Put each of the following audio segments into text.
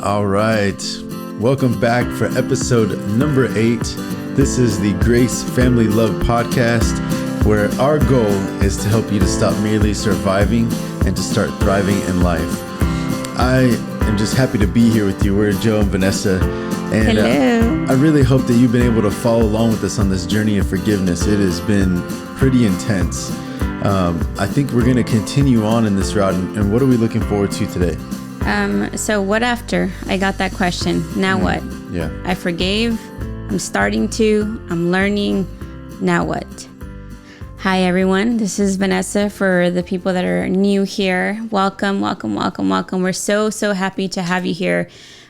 All right. Welcome back for episode number 8. This is the Grace Family Love Podcast, where our goal is to help you to stop merely surviving and to start thriving in life. I am just happy to be here with you. We're Joe and Vanessa. And Hello. I really hope that you've been able to follow along with us on this journey of forgiveness. It has been pretty intense. I think we're going to continue on in this route. And what are we looking forward to today? So what after? I got that question. Now what? Yeah. I forgave. I'm starting to. I'm learning. Now what? Hi, everyone. This is Vanessa. For the people that are new here, welcome. We're so happy to have you here.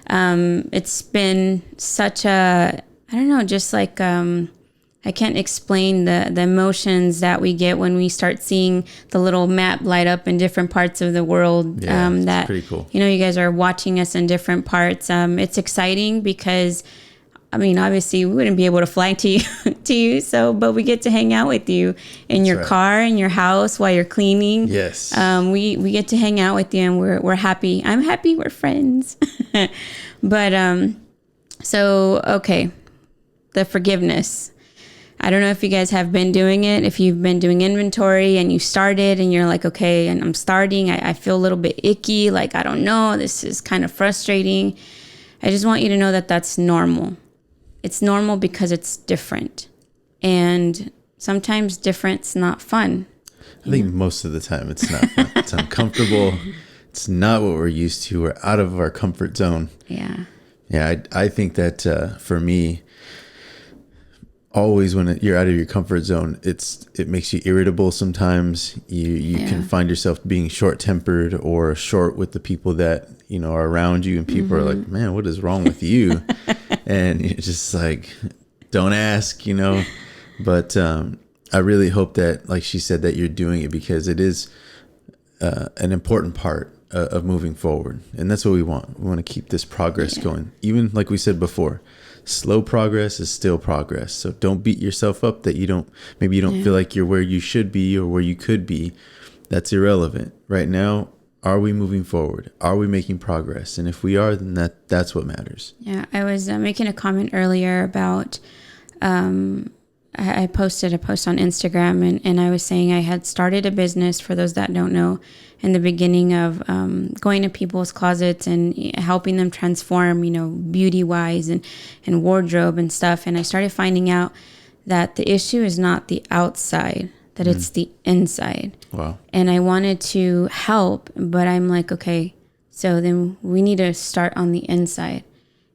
It's been such a, I don't know, just like, I can't explain the emotions that we get when we start seeing the little map light up in different parts of the world. Yeah, that, pretty cool. You know, you guys are watching us in different parts. It's exciting because, I mean, obviously we wouldn't be able to fly to you, but we get to hang out with you in your car, in your house while you're cleaning. Yes. We get to hang out with you, and we're happy. I'm happy we're friends. But, so, okay. The forgiveness. I don't know if you guys have been doing it, if you've been doing inventory and you started and you're like, okay, and I'm starting, I feel a little bit icky. Like, I don't know, this is kind of frustrating. I just want you to know that that's normal. It's normal because it's different. And sometimes different's not fun. I think most of the time it's not fun. It's uncomfortable. It's not what we're used to. We're out of our comfort zone. Yeah. Yeah, I think that for me, always when you're out of your comfort zone, it makes you irritable sometimes. You can find yourself being short-tempered or short with the people that, you know, are around you, and people are like, man, what is wrong with you? And you're just like, don't ask, you know. But I really hope that, like she said, that you're doing it because it is an important part of moving forward. And that's what we want. We want to keep this progress going. Even like we said before, slow progress is still progress. So don't beat yourself up that you don't feel like you're where you should be or where you could be. That's irrelevant. Right now, are we moving forward? Are we making progress? And if we are, then that's what matters. Yeah, I was making a comment earlier about, I posted a post on Instagram and I was saying I had started a business, for those that don't know, in the beginning of going to people's closets and helping them transform, you know, beauty-wise and wardrobe and stuff. And I started finding out that the issue is not the outside, that it's the inside. Wow. And I wanted to help, but I'm like, okay, so then we need to start on the inside.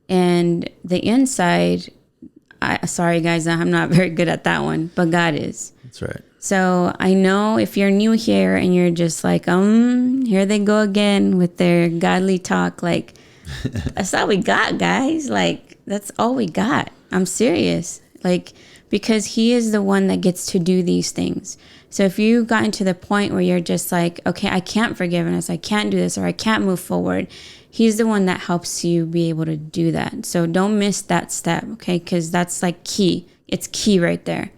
And the inside, sorry guys, I'm not very good at that one, but God is. That's right. So I know if you're new here and you're just like, here they go again with their godly talk. Like, that's all we got, guys. Like, that's all we got. I'm serious. Like, because he is the one that gets to do these things. So if you gotten to the point where you're just like, okay, I can't forgive us, I can't do this, or I can't move forward, he's the one that helps you be able to do that. So don't miss that step, okay? Because that's like key. It's key right there.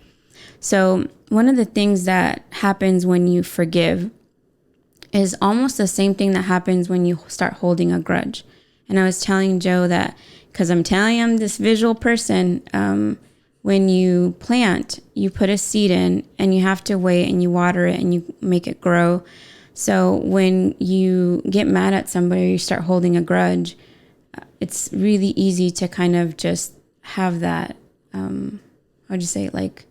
So one of the things that happens when you forgive is almost the same thing that happens when you start holding a grudge. And I was telling Joe that, because I'm telling him, this visual person, when you plant, you put a seed in and you have to wait and you water it and you make it grow. So when you get mad at somebody or you start holding a grudge, it's really easy to kind of just have that, how'd you say it, like...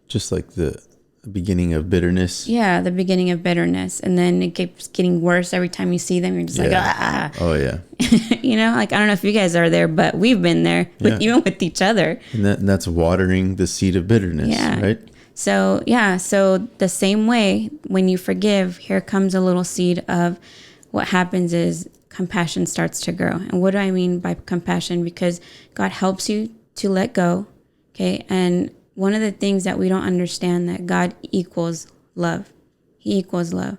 Just like the beginning of bitterness. Yeah, the beginning of bitterness. And then it keeps getting worse every time you see them. You're just like, ah. Oh, yeah. You know, like, I don't know if you guys are there, but we've been there, even with each other. And that's watering the seed of bitterness, right? So, so the same way, when you forgive, here comes a little seed of what happens is compassion starts to grow. And what do I mean by compassion? Because God helps you to let go, okay? And one of the things that we don't understand, that God equals love. He equals love.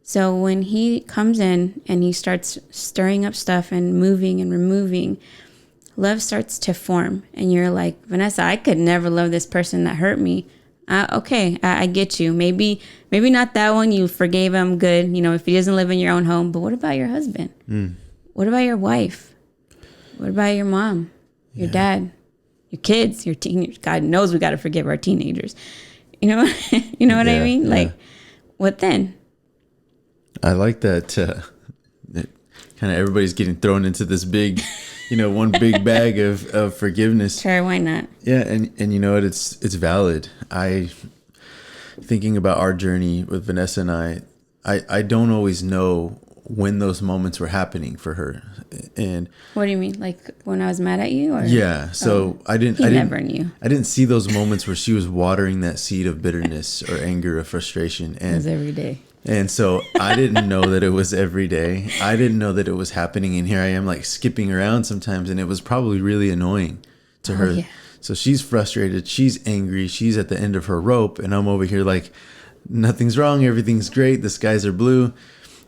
So when he comes in and he starts stirring up stuff and moving and removing, love starts to form. And you're like, Vanessa, I could never love this person that hurt me. Okay, I get you. Maybe not that one. You forgave him. Good. You know, if he doesn't live in your own home. But what about your husband? what about your wife? What about your mom, your dad, your kids, your teenagers? God knows we got to forgive our teenagers. You know, you know what I mean? Like, what then? I like that, that kind of everybody's getting thrown into this big, one big bag of forgiveness. Sure, why not? Yeah, and you know what? It's valid. Thinking about our journey with Vanessa and I don't always know when those moments were happening for her. And what do you mean? Like when I was mad at you? Or? Yeah. So I never knew. I didn't see those moments where she was watering that seed of bitterness or anger or frustration. And it was every day. And so I didn't know that it was every day. I didn't know that it was happening. And here I am like skipping around sometimes. And it was probably really annoying to her. Yeah. So she's frustrated. She's angry. She's at the end of her rope. And I'm over here like, nothing's wrong. Everything's great. The skies are blue.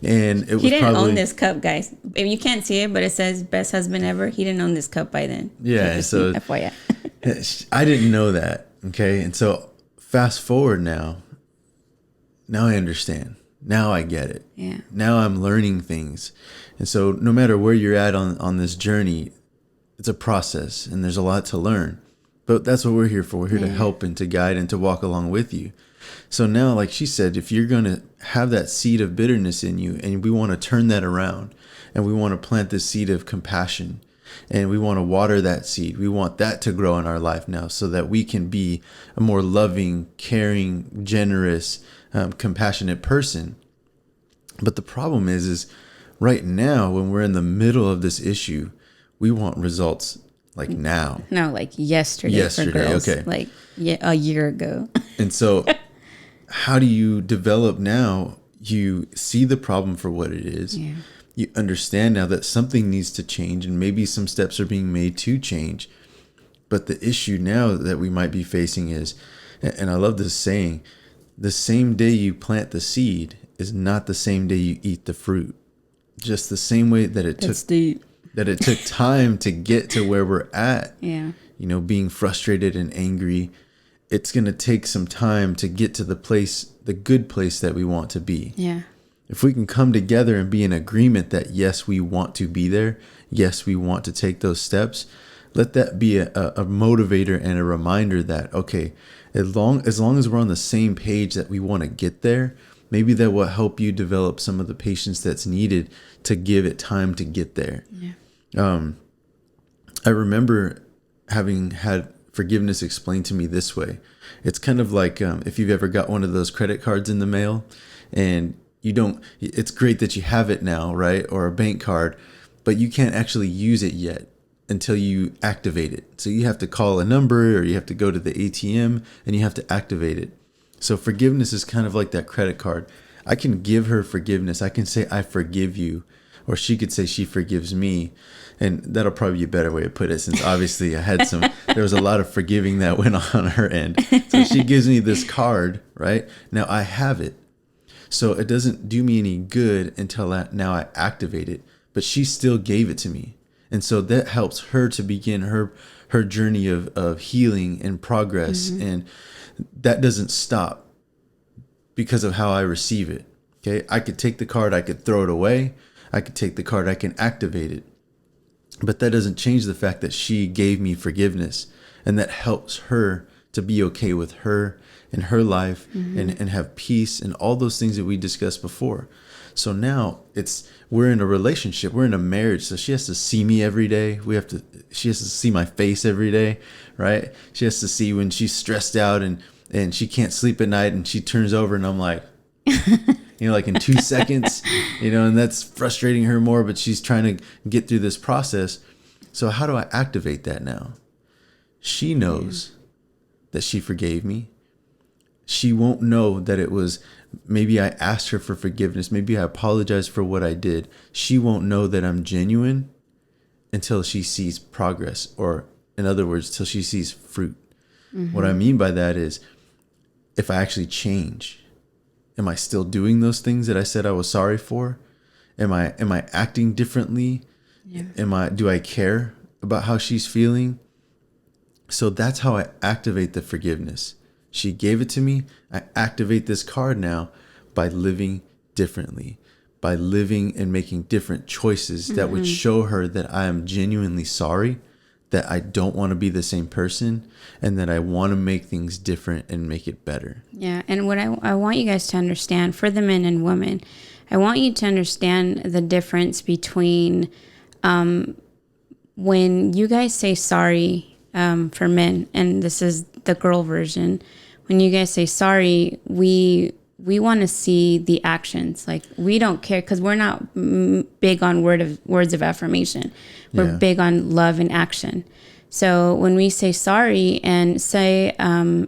And it was he didn't own this cup, guys. If you can't see it, but it says best husband ever. He didn't own this cup by then. Yeah. So FYI. I didn't know that. Okay. And so fast forward now I understand. Now I get it. Yeah. Now I'm learning things. And so no matter where you're at on this journey, it's a process and there's a lot to learn. But that's what we're here for. We're here to help and to guide and to walk along with you. So now, like she said, if you're going to have that seed of bitterness in you and we want to turn that around and we want to plant this seed of compassion and we want to water that seed, we want that to grow in our life now so that we can be a more loving, caring, generous, compassionate person. But the problem is right now, when we're in the middle of this issue, we want results like now. No, like yesterday for girls. Okay. Like a year ago. And so how do you develop now? You see the problem for what it is. Yeah. You understand now that something needs to change and maybe some steps are being made to change. But the issue now that we might be facing is, and I love this saying, the same day you plant the seed is not the same day you eat the fruit. Just the same way that it took time to get to where we're at. Yeah. Being frustrated and angry. It's going to take some time to get to the good place that we want to be. Yeah. If we can come together and be in agreement that, yes, we want to be there. Yes, we want to take those steps. Let that be a motivator and a reminder that, okay, as long as we're on the same page that we want to get there, maybe that will help you develop some of the patience that's needed to give it time to get there. Yeah. I remember having had forgiveness explained to me this way. It's kind of like if you've ever got one of those credit cards in the mail and it's great that you have it now, right? Or a bank card, but you can't actually use it yet until you activate it. So you have to call a number or you have to go to the ATM and you have to activate it. So forgiveness is kind of like that credit card. I can give her forgiveness. I can say, I forgive you. Or she could say she forgives me. And that'll probably be a better way to put it, since obviously there was a lot of forgiving that went on her end. So she gives me this card, right? Now I have it. So it doesn't do me any good until now I activate it. But she still gave it to me. And so that helps her to begin her journey of healing and progress. Mm-hmm. And that doesn't stop because of how I receive it. Okay. I could take the card, I could throw it away. I could take the card, I can activate it. But that doesn't change the fact that she gave me forgiveness, and that helps her to be okay with her and her life. Mm-hmm. and have peace and all those things that we discussed before. So now we're in a relationship, we're in a marriage. So she has to see me every day. She has to see my face every day, right? She has to see when she's stressed out and she can't sleep at night and she turns over and I'm like, like in 2 seconds, and that's frustrating her more, but she's trying to get through this process. So how do I activate that now? She knows that she forgave me. She won't know that it was, maybe I asked her for forgiveness. Maybe I apologized for what I did. She won't know that I'm genuine until she sees progress, or in other words, till she sees fruit. Mm-hmm. What I mean by that is, if I actually change, am I still doing those things that I said I was sorry for? Am I acting differently? Yeah. Do I care about how she's feeling? So that's how I activate the forgiveness. She gave it to me. I activate this card now by living differently, by living and making different choices that would show her that I am genuinely sorry, that I don't want to be the same person, and that I want to make things different and make it better. Yeah. And what I want you guys to understand, for the men and women, I want you to understand the difference between when you guys say sorry, for men, and this is the girl version, when you guys say sorry, we want to see the actions. Like, we don't care, because we're not big on words of affirmation. We're big on love and action. So when we say sorry and say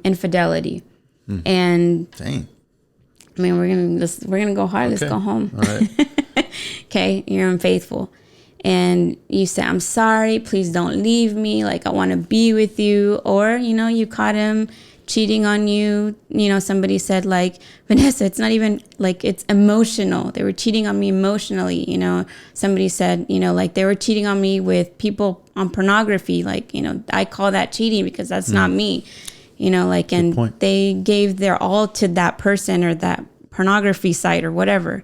infidelity, and Dang. I mean, we're gonna go hard. Okay. Let's go home. All right. Okay, you're unfaithful, and you say, I'm sorry, please don't leave me, like, I want to be with you. Or, you caught him cheating on you. Somebody said, like, Vanessa, it's not even like, it's emotional. They were cheating on me emotionally. Somebody said, like, they were cheating on me with people on pornography. Like, I call that cheating because that's not me. Like, and they gave their all to that person or that pornography site or whatever.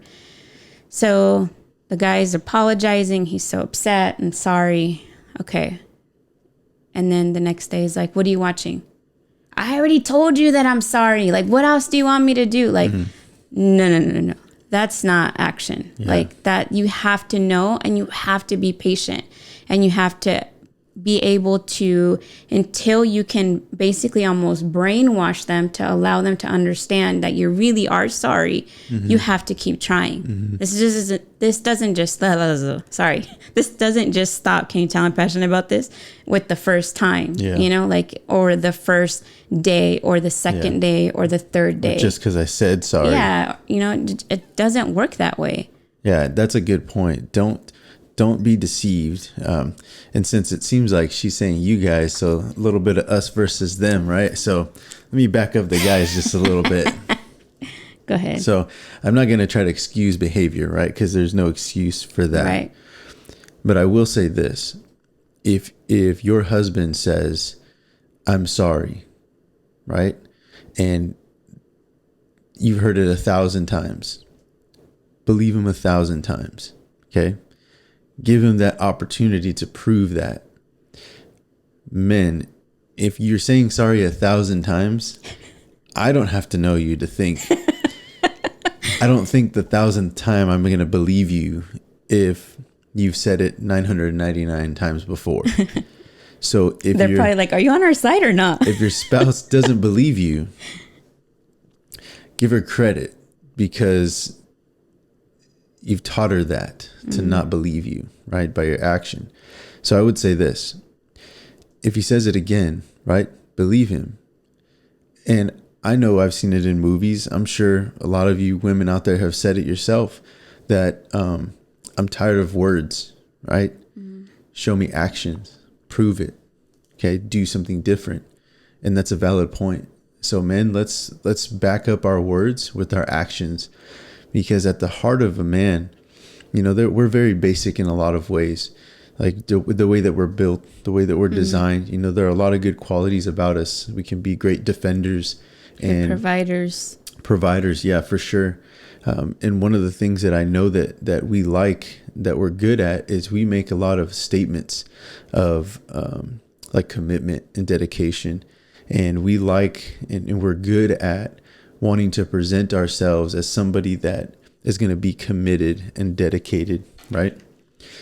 So the guy's apologizing. He's so upset and sorry. Okay. And then the next day he's like, what are you watching? I already told you that I'm sorry. Like, what else do you want me to do? Like, no. That's not action. Yeah. Like, that you have to know, and you have to be patient, and you have to be able to, until you can basically almost brainwash them to allow them to understand that you really are sorry. You have to keep trying. This doesn't just stop. Can you tell I'm passionate about this? With the first time, or the first day, or the second day, or the third day. Just because I said sorry. Yeah, it doesn't work that way. Yeah, that's a good point. Don't be deceived. And since it seems like she's saying you guys, so a little bit of us versus them, right? So let me back up the guys just a little bit. Go ahead. So I'm not going to try to excuse behavior, right? Because there's no excuse for that. Right. But I will say this. If your husband says, I'm sorry, right? And you've heard it 1,000 times. Believe him 1,000 times. Okay? Give him that opportunity to prove that. Men, if you're saying sorry 1,000 times, I don't have to know you to think. I don't think the 1,000th time I'm going to believe you if you've said it 999 times before. So if they're probably like, are you on our side or not? If your spouse doesn't believe you, give her credit, because you've taught her that to not believe you, right? By your action. So I would say this: if he says it again, right? Believe him. And I know I've seen it in movies. I'm sure a lot of you women out there have said it yourself, that I'm tired of words, right? Show me actions, prove it. Okay. Do something different. And that's a valid point. So men, let's back up our words with our actions. Because at the heart of a man, we're very basic in a lot of ways. Like the way that we're built, the way that we're designed, there are a lot of good qualities about us. We can be great defenders and providers. Yeah, for sure. And one of the things that I know that we like, that we're good at, is we make a lot of statements of like commitment and dedication. And we like, and we're good at wanting to present ourselves as somebody that is going to be committed and dedicated, right?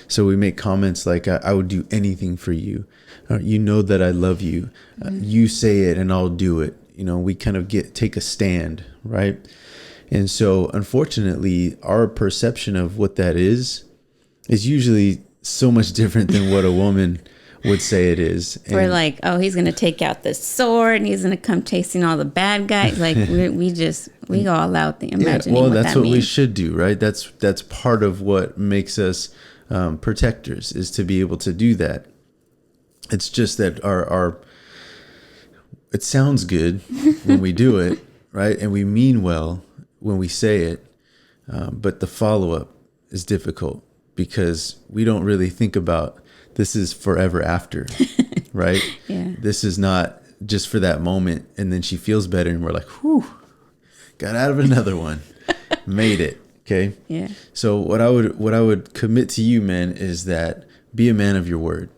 So we make comments like, I would do anything for you. You know that I love you. You say it and I'll do it. We kind of take a stand, right? And so unfortunately, our perception of what that is usually so much different than what a woman would say it is. And we're like, oh, he's going to take out the sword and he's going to come chasing all the bad guys. Like we go all out the imagining. Well, that's what we should do, right? That's part of what makes us protectors, is to be able to do that. It's just that it sounds good when we do it, right? And we mean well when we say it. But the follow-up is difficult, because we don't really think about, this is forever after, right? Yeah. This is not just for that moment, and then she feels better and we're like, whew, got out of another one, made it. Okay. Yeah. So what I would commit to you, man, is that be a man of your word.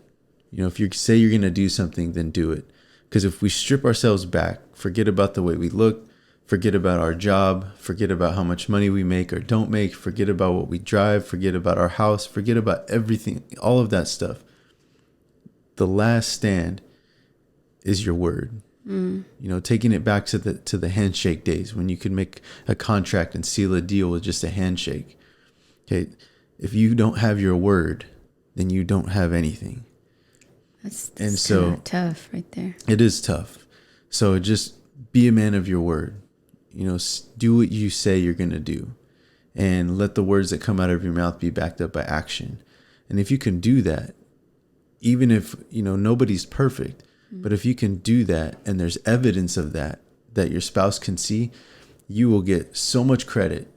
You know, if you say you're going to do something, then do it. Because if we strip ourselves back, forget about the way we look, forget about our job, forget about how much money we make or don't make, forget about what we drive, forget about our house, forget about everything, all of that stuff. The last stand is your word. You know, taking it back to the handshake days when you could make a contract and seal a deal with just a handshake. Okay. If you don't have your word, then you don't have anything. That's so tough right there. It is tough. So just be a man of your word. You know, do what you say you're going to do, and let the words that come out of your mouth be backed up by action. And if you can do that, even if, you know, nobody's perfect, but if you can do that and there's evidence of that your spouse can see, you will get so much credit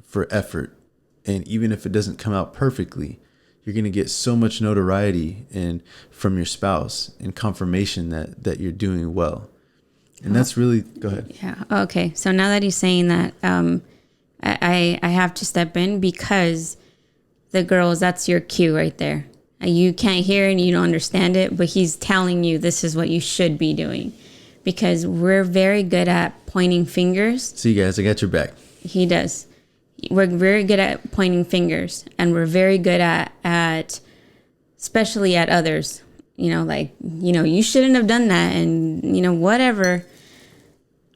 for effort. And even if it doesn't come out perfectly, you're going to get so much notoriety and from your spouse and confirmation that you're doing well. And that's really, go ahead. Yeah. Okay. So now that he's saying that, I have to step in, because the girls, that's your cue right there. You can't hear it and you don't understand it, but he's telling you this is what you should be doing, because we're very good at pointing fingers. See, guys, I got your back. He does. We're very good at pointing fingers, and we're very good at especially at others, you know, like, you know, you shouldn't have done that, and, you know, whatever.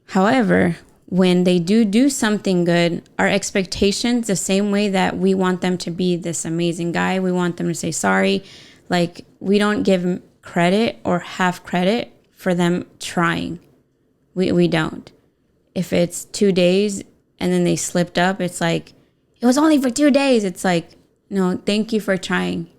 However, when they do something good, our expectations, the same way that we want them to be this amazing guy, we want them to say sorry. Like, we don't give credit or half credit for them trying. We don't. If it's 2 days and then they slipped up, it's like, it was only for 2 days. It's like, no, thank you for trying.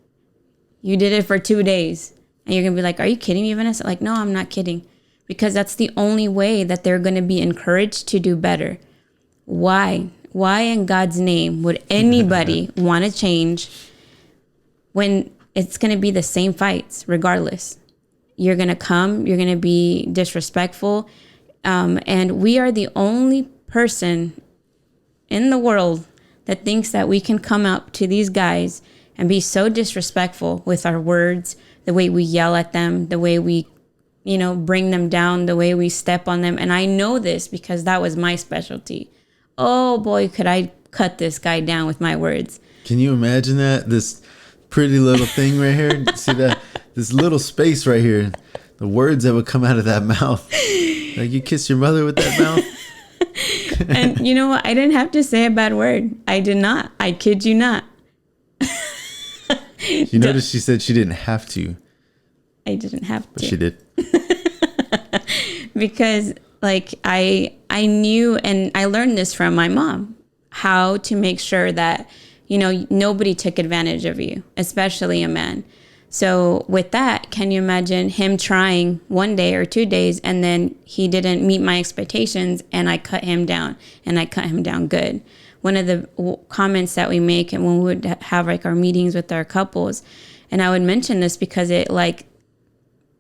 You did it for 2 days. And you're going to be like, are you kidding me, Vanessa? Like, no, I'm not kidding. Because that's the only way that they're going to be encouraged to do better. Why? Why in God's name would anybody want to change when it's going to be the same fights regardless? You're going to come, you're going to be disrespectful. And we are the only person in the world that thinks that we can come up to these guys and be so disrespectful with our words, the way we yell at them, the way we, you know, bring them down, the way we step on them. And I know this because that was my specialty. Oh boy, could I cut this guy down with my words. Can you imagine that? This pretty little thing right here. See that? This little space right here. The words that would come out of that mouth. Like, you kiss your mother with that mouth. And you know what? I didn't have to say a bad word. I did not. I kid you not. You notice she said she didn't have to. I didn't have to. But she did. Because like I knew, and I learned this from my mom, how to make sure that, you know, nobody took advantage of you, especially a man. So with that, can you imagine him trying 1 day or 2 days and then he didn't meet my expectations and I cut him down, and I cut him down good. One of the comments that we make, and when we would have like our meetings with our couples, and I would mention this because it like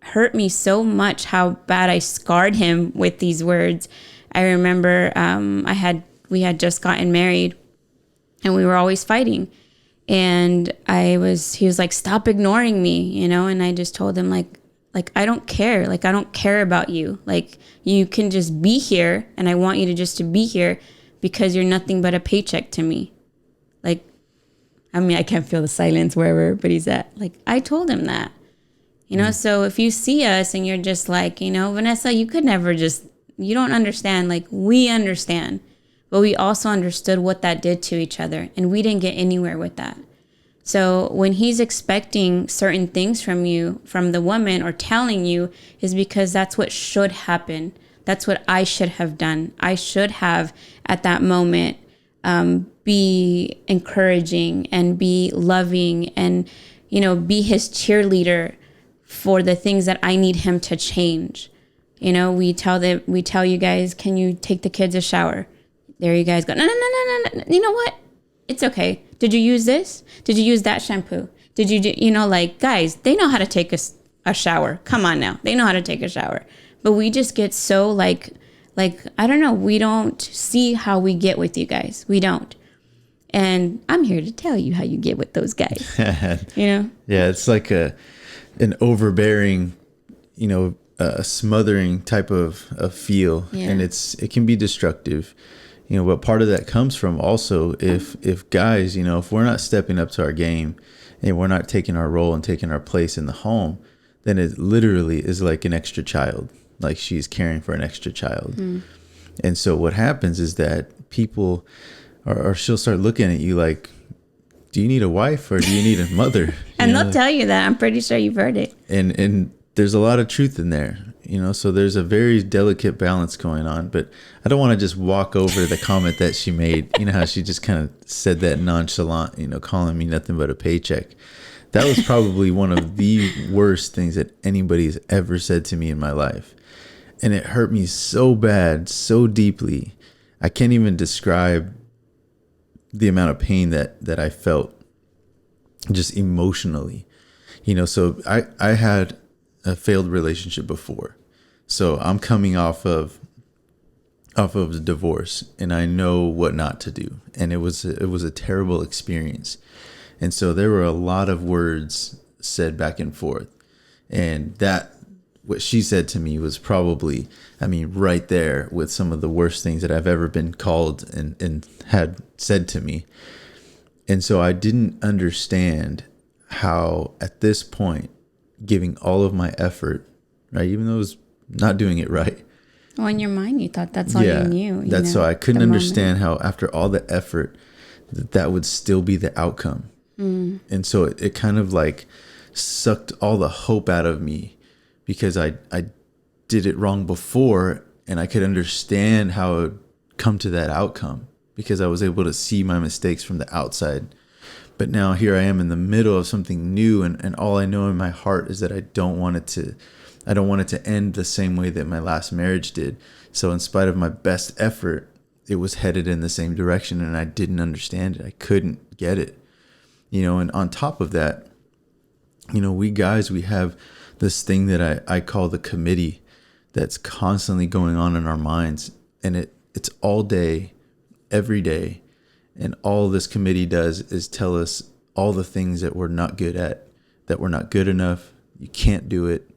hurt me so much how bad I scarred him with these words. I remember we had just gotten married and we were always fighting. And he was like, stop ignoring me, you know? And I just told him like, I don't care. Like, I don't care about you. Like, you can just be here. And I want you to just to be here because you're nothing but a paycheck to me. Like, I mean, I can't feel the silence wherever everybody's at. Like, I told him that, you know? So if you see us and you're just like, you know, Vanessa, you could never just, you don't understand. Like, we understand. But we also understood what that did to each other, and we didn't get anywhere with that. So when he's expecting certain things from you, from the woman, or telling you, is because that's what should happen. That's what I should have done. I should have, at that moment, be encouraging and be loving and, you know, be his cheerleader for the things that I need him to change. You know, we tell you guys, can you take the kids a shower? There you guys go. No. You know what? It's okay. Did you use this? Did you use that shampoo? Did you do, you know, like, guys, they know how to take a shower. Come on now. They know how to take a shower. But we just get so like, I don't know. We don't see how we get with you guys. We don't. And I'm here to tell you how you get with those guys. You know? Yeah, it's like an overbearing, a smothering type of feel, and it can be destructive. But part of that comes from also if guys, if we're not stepping up to our game and we're not taking our role and taking our place in the home, then it literally is like an extra child, like she's caring for an extra child. And so what happens is that people or she'll start looking at you like, do you need a wife or do you need a mother? And they'll tell you that. I'm pretty sure you've heard it. And there's a lot of truth in there, so there's a very delicate balance going on. But I don't want to just walk over the comment that she made. You know how she just kind of said that nonchalant, calling me nothing but a paycheck. That was probably one of the worst things that anybody's ever said to me in my life. And it hurt me so bad, so deeply. I can't even describe the amount of pain that I felt just emotionally. So I had a failed relationship before. So I'm coming off of the divorce, and I know what not to do. And it was a terrible experience. And so there were a lot of words said back and forth. And that, what she said to me was probably, right there with some of the worst things that I've ever been called and had said to me. And so I didn't understand how at this point, giving all of my effort, right, even though I was not doing it right. Well, in your mind, you thought that's all you knew. That's so I couldn't understand how after all the effort that would still be the outcome. And so it kind of like sucked all the hope out of me, because I did it wrong before, and I could understand how it would come to that outcome because I was able to see my mistakes from the outside. But now here I am in the middle of something new, and all I know in my heart is that I don't want it to end the same way that my last marriage did. So in spite of my best effort, it was headed in the same direction, and I didn't understand it. I couldn't get it. And on top of that, we guys, we have this thing that I call the committee that's constantly going on in our minds. And it's all day, every day. And all this committee does is tell us all the things that we're not good at, that we're not good enough. You can't do it.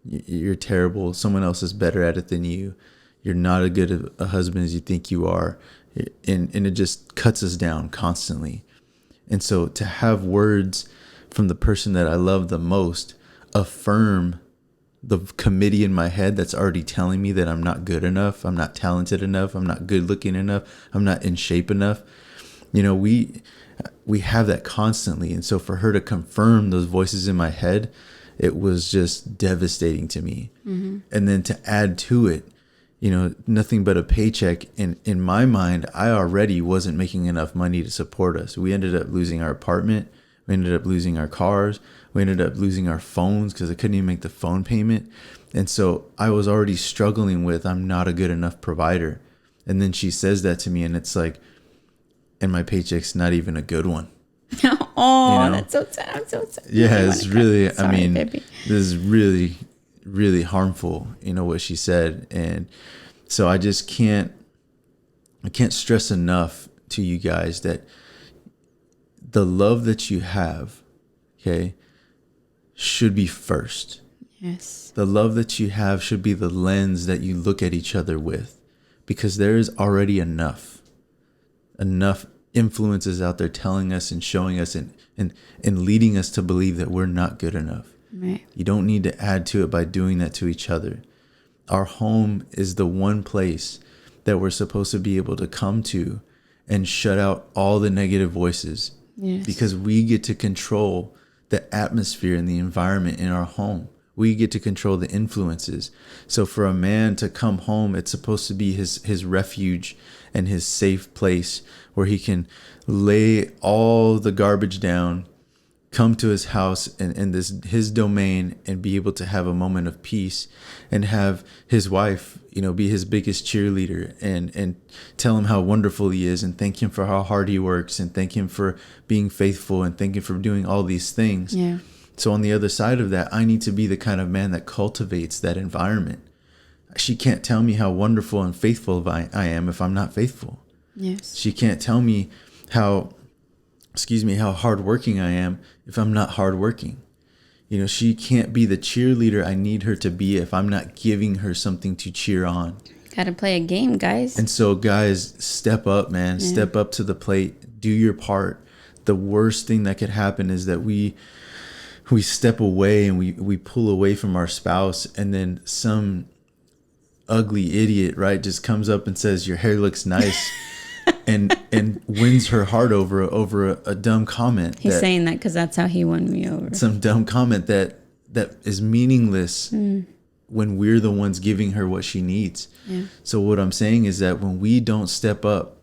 You're terrible. Someone else is better at it than you. You're not as good a husband as you think you are. And it just cuts us down constantly. And so to have words from the person that I love the most affirm the committee in my head that's already telling me that I'm not good enough, I'm not talented enough, I'm not good looking enough, I'm not in shape enough. We have that constantly. And so for her to confirm those voices in my head, it was just devastating to me. And then to add to it, nothing but a paycheck. In my mind, I already wasn't making enough money to support us. We ended up losing our apartment. We ended up losing our cars. We ended up losing our phones because I couldn't even make the phone payment. And so I was already struggling with, I'm not a good enough provider. And then she says that to me, and it's like, and my paycheck's not even a good one. Oh, that's so sad. I'm so sad. Yeah, it's really, Sorry, baby. This is really, really harmful, what she said. And so I can't stress enough to you guys that the love that you have, okay, should be first. Yes. The love that you have should be the lens that you look at each other with, because there is already enough influences out there telling us and showing us and leading us to believe that we're not good enough. Right. You don't need to add to it by doing that to each other. Our home is the one place that we're supposed to be able to come to and shut out all the negative voices. Yes. Because we get to control the atmosphere and the environment in our home. We get to control the influences. So for a man to come home, it's supposed to be his refuge and his safe place where he can lay all the garbage down, come to his house and his domain, and be able to have a moment of peace, and have his wife, be his biggest cheerleader and tell him how wonderful he is, and thank him for how hard he works, and thank him for being faithful, and thank him for doing all these things. Yeah. So on the other side of that, I need to be the kind of man that cultivates that environment. She can't tell me how wonderful and faithful I am if I'm not faithful. Yes. She can't tell me how how hardworking I am if I'm not hardworking. You know, she can't be the cheerleader I need her to be if I'm not giving her something to cheer on. Gotta play a game, guys. And so, guys, step up, man. Yeah. Step up to the plate. Do your part. The worst thing that could happen is that we step away and we pull away from our spouse, and then some ugly idiot, right, just comes up and says, your hair looks nice. and wins her heart over a dumb comment. He's saying that because that's how he won me over. Some dumb comment that is meaningless when we're the ones giving her what she needs. Yeah. So what I'm saying is that when we don't step up,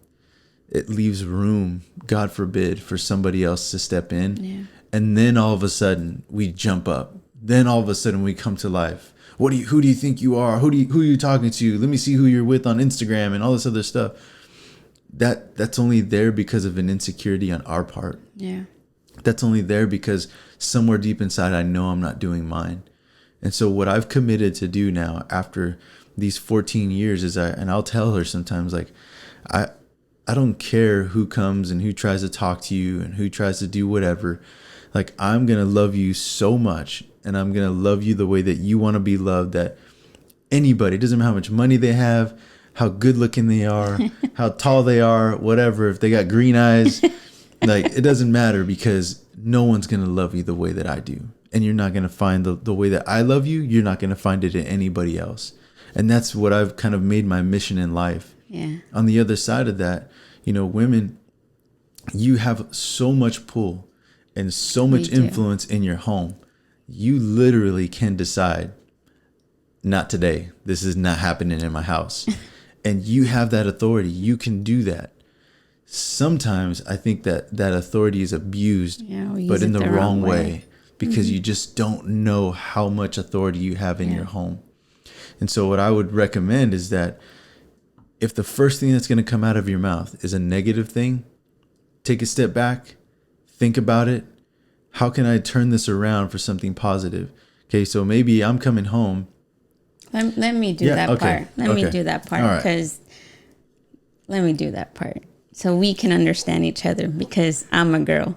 it leaves room, God forbid, for somebody else to step in. Yeah. And then all of a sudden we jump up. Then all of a sudden we come to life. Who do you think you are? Who are you talking to? Let me see who you're with on Instagram and all this other stuff. That's only there because of an insecurity on our part. Yeah. That's only there because somewhere deep inside I know I'm not doing mine. And so what I've committed to do now after these 14 years is I'll tell her sometimes, like, I don't care who comes and who tries to talk to you and who tries to do whatever. Like, I'm going to love you so much, and I'm going to love you the way that you want to be loved, that anybody, it doesn't matter how much money they have, how good looking they are, how tall they are, whatever, if they got green eyes, like, it doesn't matter, because no one's going to love you the way that I do. And you're not going to find the way that I love you. You're not going to find it in anybody else. And that's what I've kind of made my mission in life. Yeah. On the other side of that, you know, women, you have so much pull and so much influence in your home. You literally can decide, not today. This is not happening in my house. And you have that authority. You can do that. Sometimes I think that authority is abused, but in the wrong way, because you just don't know how much authority you have in your home. And so what I would recommend is that if the first thing that's going to come out of your mouth is a negative thing, take a step back, think about it. How can I turn this around for something positive? Okay, so maybe I'm coming home. Let me do that part. Let me do that part, because let me do that part so we can understand each other, because I'm a girl.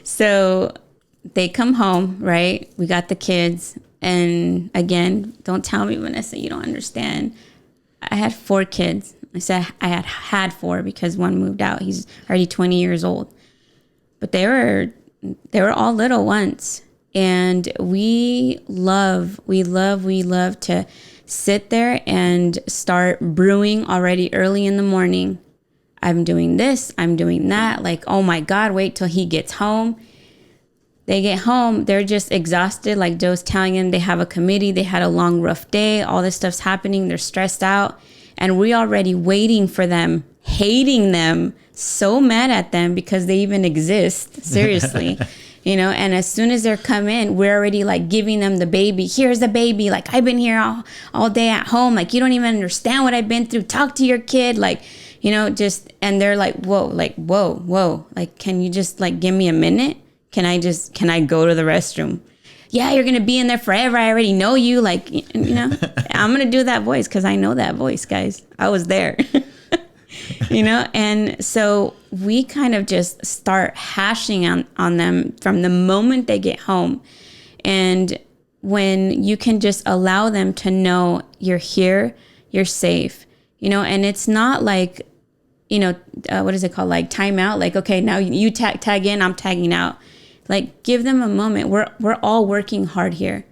So they come home, right? We got the kids. And again, don't tell me, Vanessa, you don't understand. I had 4 kids. I said I had 4 because one moved out. He's already 20 years old. But they were all little once. And we love to sit there and start brewing already early in the morning. I'm doing this, I'm doing that. Like, oh my God, wait till he gets home. They get home, they're just exhausted. Like Joe's telling them, they have a committee, they had a long, rough day, all this stuff's happening, they're stressed out. And we're already waiting for them, hating them, so mad at them because they even exist, seriously. You know, and as soon as they're come in, we're already like giving them the baby. Here's the baby. Like, I've been here all day at home. Like, you don't even understand what I've been through. Talk to your kid. Like, you know, just, and they're like, whoa. Like, can you just like give me a minute? Can I go to the restroom? Yeah, you're going to be in there forever. I already know you. Like, you know, I'm going to do that voice because I know that voice, guys. I was there. You know, and so we kind of just start hashing on them from the moment they get home. And when you can just allow them to know you're here, you're safe, you know, and it's not like, you know, what is it called? Like timeout. Like, okay, now you tag in, I'm tagging out. Like, give them a moment. We're all working hard here.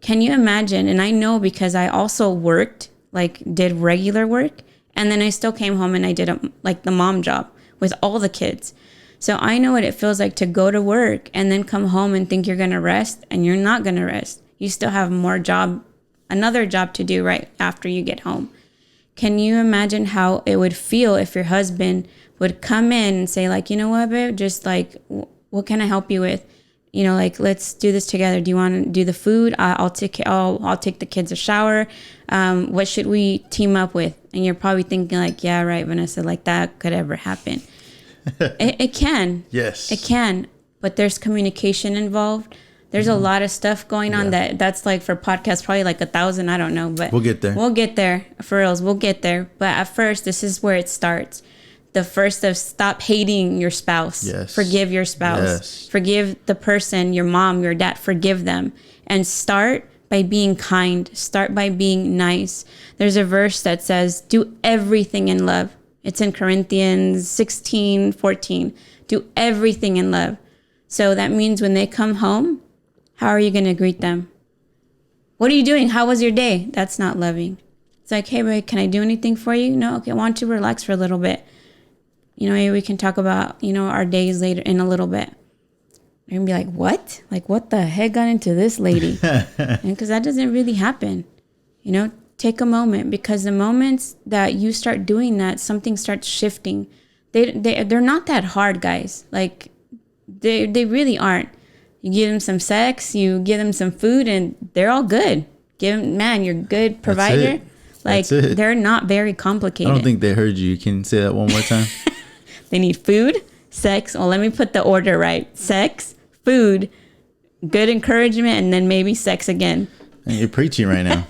Can you imagine? And I know because I also worked, like did regular work. And then I still came home and I did like the mom job with all the kids. So I know what it feels like to go to work and then come home and think you're going to rest, and you're not going to rest. You still have another job to do right after you get home. Can you imagine how it would feel if your husband would come in and say like, you know what, babe, just like, what can I help you with? You know, like, let's do this together. Do you want to do the food? I'll take the kids a shower. What should we team up with? And you're probably thinking like, yeah, right, Vanessa, like that could ever happen. It can. Yes. It can. But there's communication involved. There's a lot of stuff going on that's like for podcasts, probably like 1,000. I don't know. But we'll get there. We'll get there. For reals, we'll get there. But at first, this is where it starts. the first of stop hating your spouse. Yes. Forgive your spouse. Yes. Forgive the person, your mom, your dad. Forgive them. And start by being kind. Start by being nice. There's a verse that says, do everything in love. It's in Corinthians 16:14. Do everything in love. So that means when they come home, how are you going to greet them? What are you doing? How was your day? That's not loving. It's like, hey, babe, can I do anything for you? No? Okay, why don't you relax for a little bit? Maybe we can talk about, our days later in a little bit. They're going to be like, what? Like, what the heck got into this lady? Because that doesn't really happen. Take a moment, because the moments that you start doing that, something starts shifting. They're not that hard, guys. Like, they really aren't. You give them some sex, you give them some food, and they're all good. Give them, man, you're a good provider. Like, they're not very complicated. I don't think they heard you. Can you say that one more time? They need food, sex. Well, let me put the order right. Sex, food, good encouragement, and then maybe sex again. And you're preaching right now.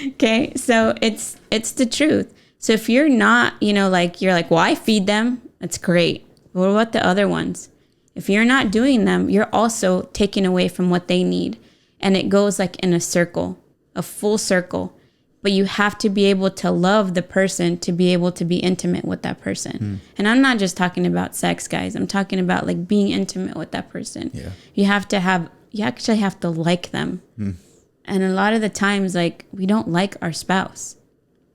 Okay, so it's the truth. So if you're not, you're like, well, I feed them. That's great. But what about the other ones? If you're not doing them, you're also taking away from what they need. And it goes like in a circle, a full circle. But you have to be able to love the person to be able to be intimate with that person. And I'm not just talking about sex, guys. I'm talking about like being intimate with that person. Yeah. You actually have to like them. And a lot of the times, like, we don't like our spouse.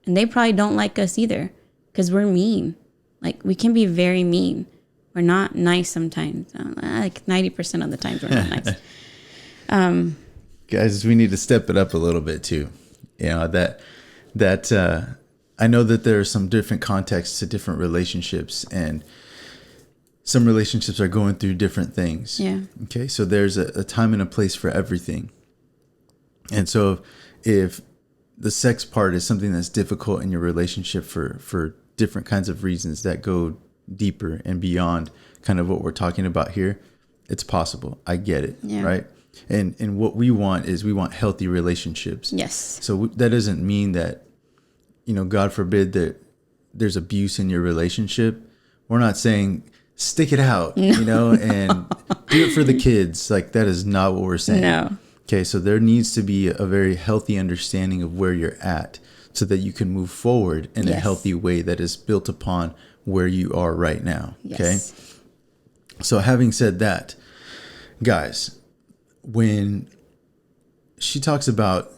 And they probably don't like us either, because we're mean. Like, we can be very mean. We're not nice sometimes. Like 90% of the times we're not nice. Guys, we need to step it up a little bit too. I know that there are some different contexts to different relationships, and some relationships are going through different things. Yeah. Okay. So there's a time and a place for everything. And so if the sex part is something that's difficult in your relationship for different kinds of reasons that go deeper and beyond kind of what we're talking about here, it's possible. I get it. Yeah. Right. And what we want is we want healthy relationships. Yes. So that doesn't mean that, God forbid that there's abuse in your relationship. We're not saying stick it out, and do it for the kids. Like, that is not what we're saying. No. Okay. So there needs to be a very healthy understanding of where you're at so that you can move forward in a healthy way that is built upon where you are right now. Yes. Okay. So having said that, guys, when she talks about,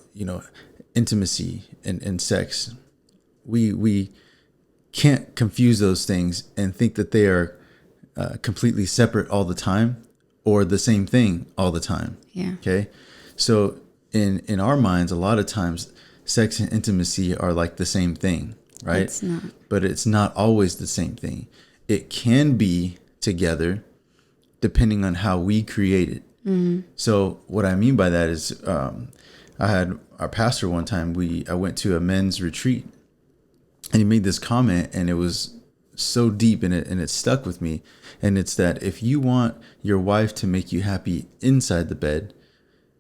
intimacy and sex, we can't confuse those things and think that they are completely separate all the time or the same thing all the time. Yeah. Okay. So in our minds, a lot of times sex and intimacy are like the same thing, right? It's not. But it's not always the same thing. It can be together depending on how we create it. Mm-hmm. So what I mean by that is, I had our pastor one time, I went to a men's retreat, and he made this comment, and it was so deep in it, and it stuck with me. And it's that if you want your wife to make you happy inside the bed,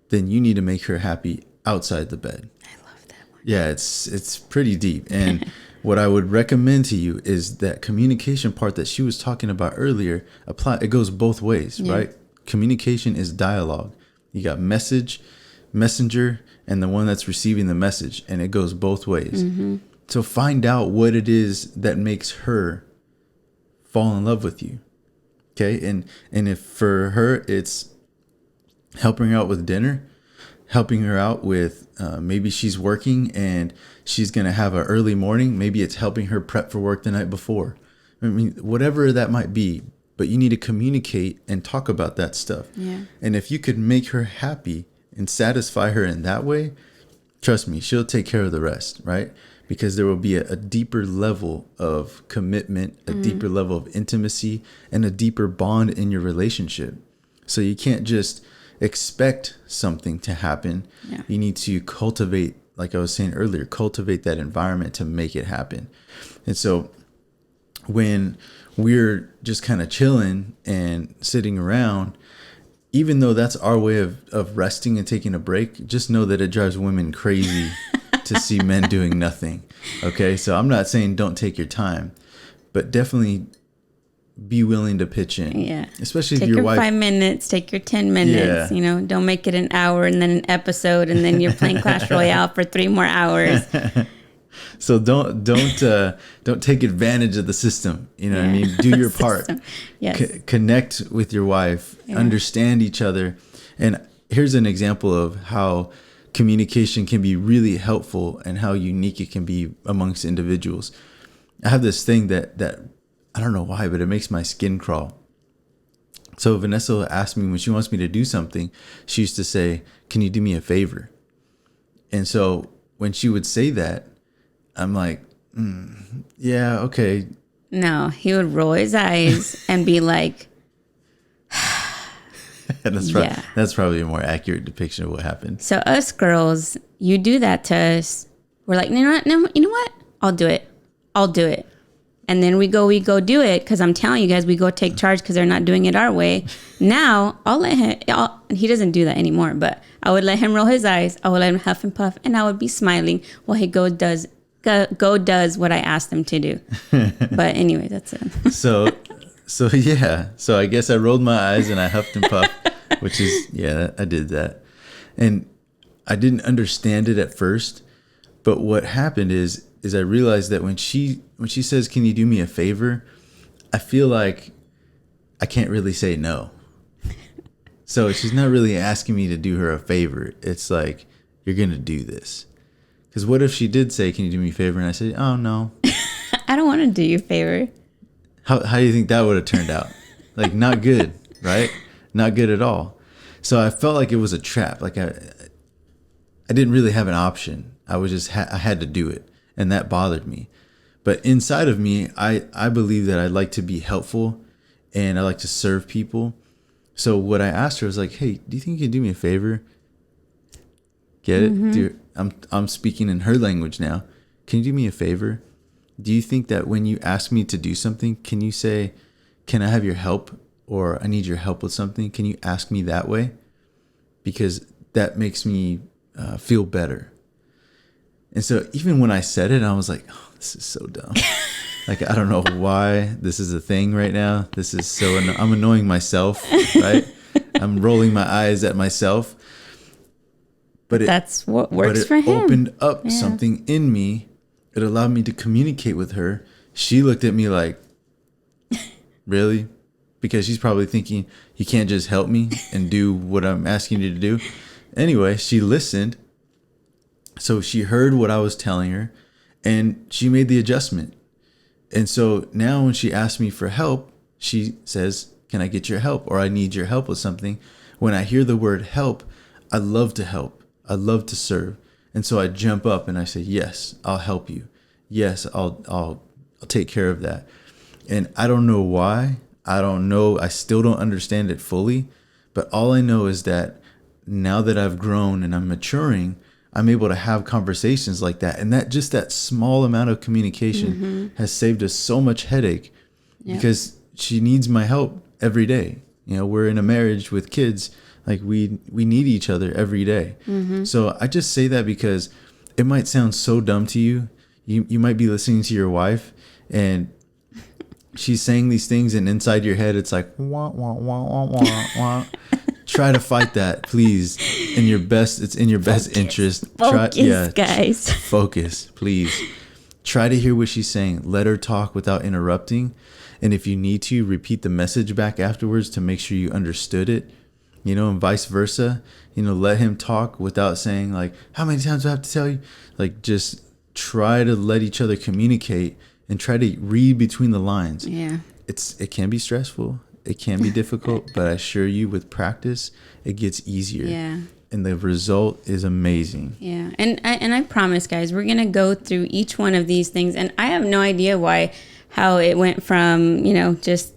then you need to make her happy outside the bed. I love that one. Yeah, it's pretty deep. And what I would recommend to you is that communication part that she was talking about earlier, it goes both ways, right? Communication is dialogue. You got messenger, and the one that's receiving the message, and it goes both ways. Mm-hmm. So find out what it is that makes her fall in love with you. Okay. And if for her, it's helping her out with dinner, helping her out with, maybe she's working and she's going to have an early morning. Maybe it's helping her prep for work the night before. I mean, whatever that might be, but you need to communicate and talk about that stuff. Yeah. And if you could make her happy and satisfy her in that way, trust me, she'll take care of the rest, right? Because there will be a deeper level of commitment, a deeper level of intimacy, and a deeper bond in your relationship. So you can't just expect something to happen. Yeah. You need to cultivate, like I was saying earlier, cultivate that environment to make it happen. And so when we're just kind of chilling and sitting around, even though that's our way of resting and taking a break, just know that it drives women crazy to see men doing nothing. Okay. So I'm not saying don't take your time, but definitely be willing to pitch in. Yeah. Especially take if your wife. 5 minutes, take your 10 minutes, don't make it an hour and then an episode and then you're playing Clash Royale for 3 more hours. So don't take advantage of the system. You know what I mean? Do your part. Yes. Connect with your wife, understand each other. And here's an example of how communication can be really helpful and how unique it can be amongst individuals. I have this thing that I don't know why, but it makes my skin crawl. So Vanessa asked me when she wants me to do something, she used to say, "Can you do me a favor?" And so when she would say that, I'm like, yeah, okay. No, he would roll his eyes and be like, that's probably a more accurate depiction of what happened. So us girls, you do that to us. We're like, you know what? I'll do it. And then we go do it because I'm telling you guys, we go take charge because they're not doing it our way. Now I'll let him. He doesn't do that anymore, but I would let him roll his eyes. I would let him huff and puff, and I would be smiling while he does what I asked him to do. But anyway, that's it. So yeah. So I guess I rolled my eyes and I huffed and puffed, which is I did that, and I didn't understand it at first. But what happened is I realized that when she says, "Can you do me a favor?" I feel like I can't really say no. So she's not really asking me to do her a favor. It's like, you're going to do this. Because what if she did say, "Can you do me a favor?" And I said, "Oh, no." I don't want to do you a favor. How do you think that would have turned out? Like, not good, right? Not good at all. So I felt like it was a trap. Like I didn't really have an option. I was just, I had to do it. And that bothered me. But inside of me, I believe that I like to be helpful and I like to serve people. So what I asked her was like, "Hey, do you think you can do me a favor?" Get it? Mm-hmm. I'm speaking in her language now. "Can you do me a favor? Do you think that when you ask me to do something, can you say, 'Can I have your help?' Or 'I need your help with something'? Can you ask me that way? Because that makes me feel better." And so even when I said it, I was like, "Oh, this is so dumb." Like, I don't know why this is a thing right now. This is so I'm annoying myself, right? I'm rolling my eyes at myself. But that's what works for him. It opened up something in me. It allowed me to communicate with her. She looked at me like, "Really?" Because she's probably thinking, "You can't just help me and do what I'm asking you to do." Anyway, she listened. So she heard what I was telling her and she made the adjustment. And so now when she asks me for help, she says, "Can I get your help?" Or "I need your help with something." When I hear the word help, I love to help. I love to serve. And so I jump up and I say, "Yes, I'll help you. Yes, I'll take care of that." And I don't know why. I don't know. I still don't understand it fully. But all I know is that now that I've grown and I'm maturing, I'm able to have conversations like that. And that small amount of communication has saved us so much headache because she needs my help every day. You know, we're in a marriage with kids. Like we need each other every day. So I just say that because it might sound so dumb to you. You might be listening to your wife and she's saying these things and inside your head, it's like, wah, wah, wah, wah, wah, wah. Try to fight that, please. It's in your best interest. Focus, guys. Focus, please. Try to hear what she's saying. Let her talk without interrupting. And if you need to, repeat the message back afterwards to make sure you understood it. You know, and vice versa. You know, let him talk without saying like, "How many times do I have to tell you?" Like, just try to let each other communicate and try to read between the lines. Yeah. It can be stressful. It can be difficult, but I assure you with practice, it gets easier. Yeah. And the result is amazing. Yeah. And I promise, guys, we're going to go through each one of these things. And I have no idea how it went from, just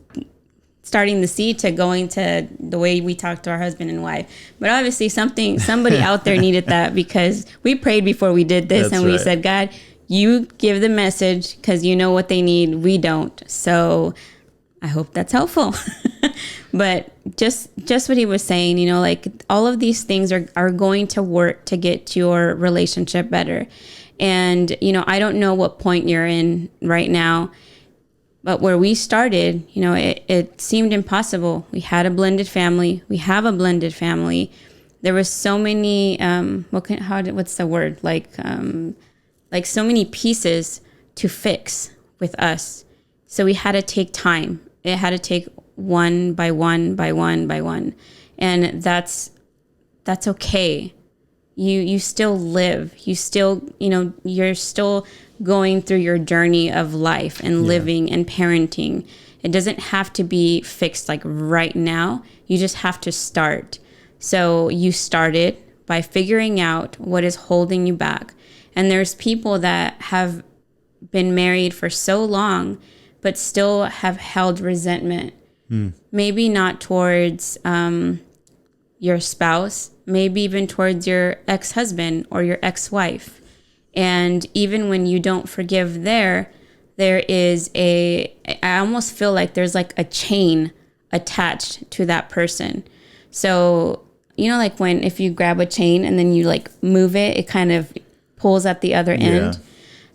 starting the seed to going to the way we talk to our husband and wife. But obviously somebody out there needed that because we prayed before we did this. That's and we right. said, "God, you give the message because you know what they need. We don't." So I hope that's helpful. But just what he was saying, like all of these things are going to work to get your relationship better. And, I don't know what point you're in right now. But where we started, you know, it seemed impossible. We had a blended family. We have a blended family. There was so many, what's the word? Like so many pieces to fix with us. So we had to take time. It had to take one by one by one by one. And that's okay. You still live. You still, you know, you're still going through your journey of life and living and parenting. It doesn't have to be fixed like right now. You just have to start. So you started by figuring out what is holding you back. And there's people that have been married for so long, but still have held resentment. Maybe not towards your spouse, maybe even towards your ex-husband or your ex-wife. And even when you don't forgive there is I almost feel like there's like a chain attached to that person. So, you know, like if you grab a chain and then you like move it, it kind of pulls at the other end.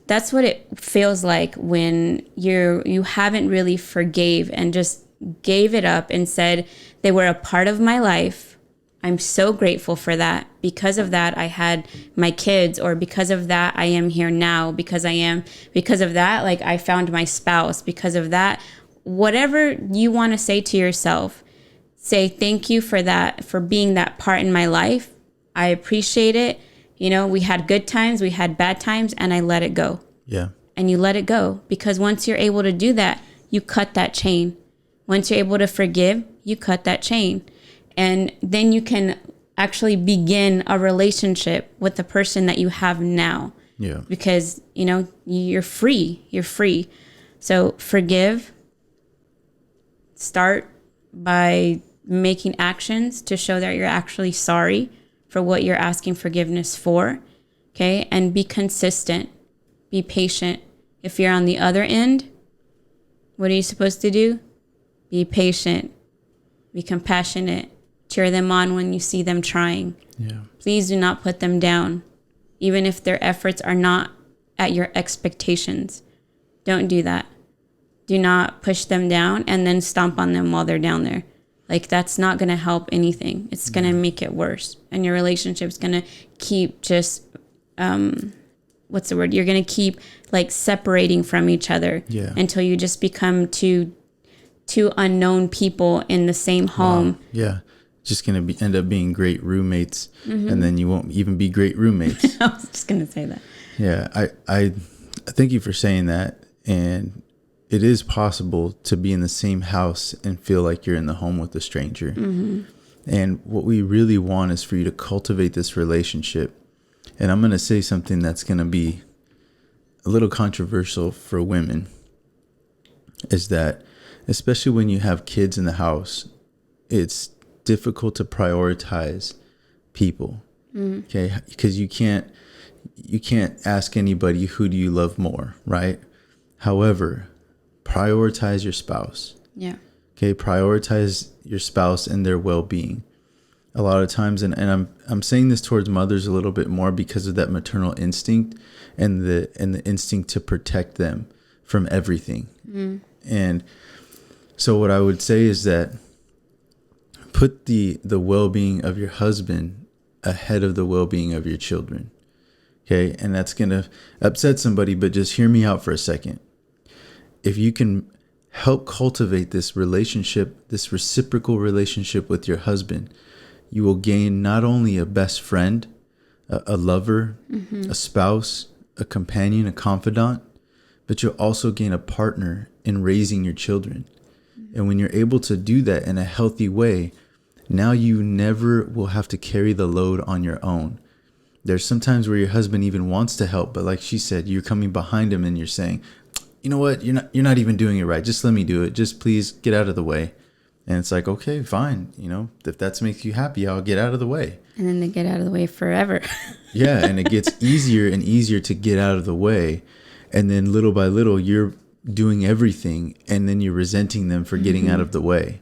That's what it feels like when you haven't really forgave and just gave it up and said, they were a part of my life. I'm so grateful for that. Because of that, I had my kids, or because of that, I am here now. Because of that, like I found my spouse. Because of that, whatever you want to say to yourself, say thank you for that, for being that part in my life. I appreciate it. You know, we had good times, we had bad times, and I let it go. Yeah. And you let it go, because once you're able to do that, you cut that chain. Once you're able to forgive, you cut that chain. And then you can actually begin a relationship with the person that you have now. Yeah. Because, you know, you're free. You're free. So forgive. Start by making actions to show that you're actually sorry for what you're asking forgiveness for. Okay. And be consistent. Be patient. If you're on the other end, what are you supposed to do? Be patient. Be compassionate. Cheer them on when you see them trying. Yeah. Please do not put them down, even if their efforts are not at your expectations. Don't do that. Do not push them down and then stomp on them while they're down there. Like, that's not going to help anything. It's going to make it worse. And your relationship's going to keep just, what's the word? You're going to keep like separating from each other until you just become two unknown people in the same home. Wow. Yeah. Just going to end up being great roommates, and then you won't even be great roommates. I was just going to say that. Yeah. I thank you for saying that. And it is possible to be in the same house and feel like you're in the home with a stranger. And what we really want is for you to cultivate this relationship. And I'm going to say something that's going to be a little controversial for women, is that especially when you have kids in the house, it's difficult to prioritize people. Okay, because you can't ask anybody, who do you love more, right? However, prioritize your spouse. Yeah. Okay, prioritize your spouse and their well-being. A lot of times, and I'm saying this towards mothers a little bit more because of that maternal instinct and the instinct to protect them from everything. And so what I would say is that put the well-being of your husband ahead of the well-being of your children. Okay, and that's going to upset somebody, but just hear me out for a second. If you can help cultivate this relationship, this reciprocal relationship with your husband, you will gain not only a best friend, a lover, a spouse, a companion, a confidant, but you'll also gain a partner in raising your children. And when you're able to do that in a healthy way, now you never will have to carry the load on your own. There's sometimes where your husband even wants to help, but like she said, you're coming behind him and you're saying, you know what, you're not even doing it right. Just let me do it. Just please get out of the way. And it's like, okay, fine. You know, if that makes you happy, I'll get out of the way. And then they get out of the way forever. Yeah. And it gets easier and easier to get out of the way. And then little by little, you're doing everything. And then you're resenting them for getting out of the way.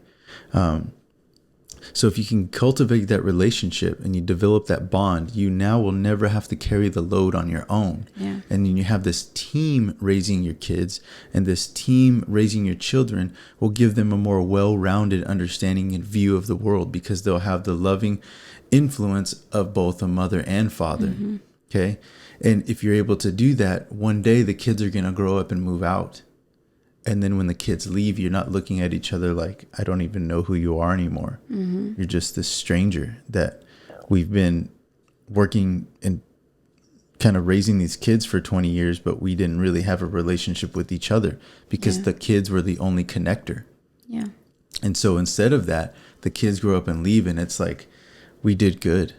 So if you can cultivate that relationship and you develop that bond, you now will never have to carry the load on your own. Yeah. And then you have this team raising your kids, and this team raising your children will give them a more well-rounded understanding and view of the world, because they'll have the loving influence of both a mother and father. Okay. And if you're able to do that, one day the kids are going to grow up and move out. And then when the kids leave, you're not looking at each other like, I don't even know who you are anymore. You're just this stranger that we've been working and kind of raising these kids for 20 years, but we didn't really have a relationship with each other because the kids were the only connector. Yeah. And so instead of that, the kids grow up and leave, and it's like, we did good.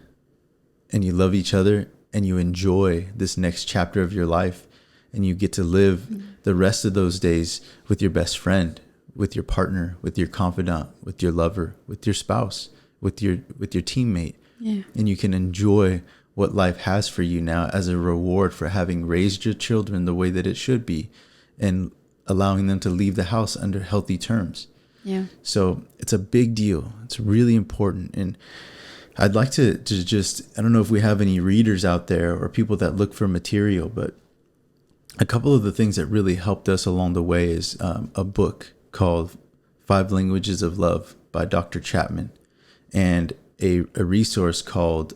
And you love each other, and you enjoy this next chapter of your life. And you get to live the rest of those days with your best friend, with your partner, with your confidant, with your lover, with your spouse, with your teammate. Yeah. And you can enjoy what life has for you now as a reward for having raised your children the way that it should be, and allowing them to leave the house under healthy terms. Yeah. So it's a big deal. It's really important. And I'd like to just, I don't know if we have any readers out there or people that look for material, but a couple of the things that really helped us along the way is a book called 5 Languages of Love by Dr. Chapman, and a resource called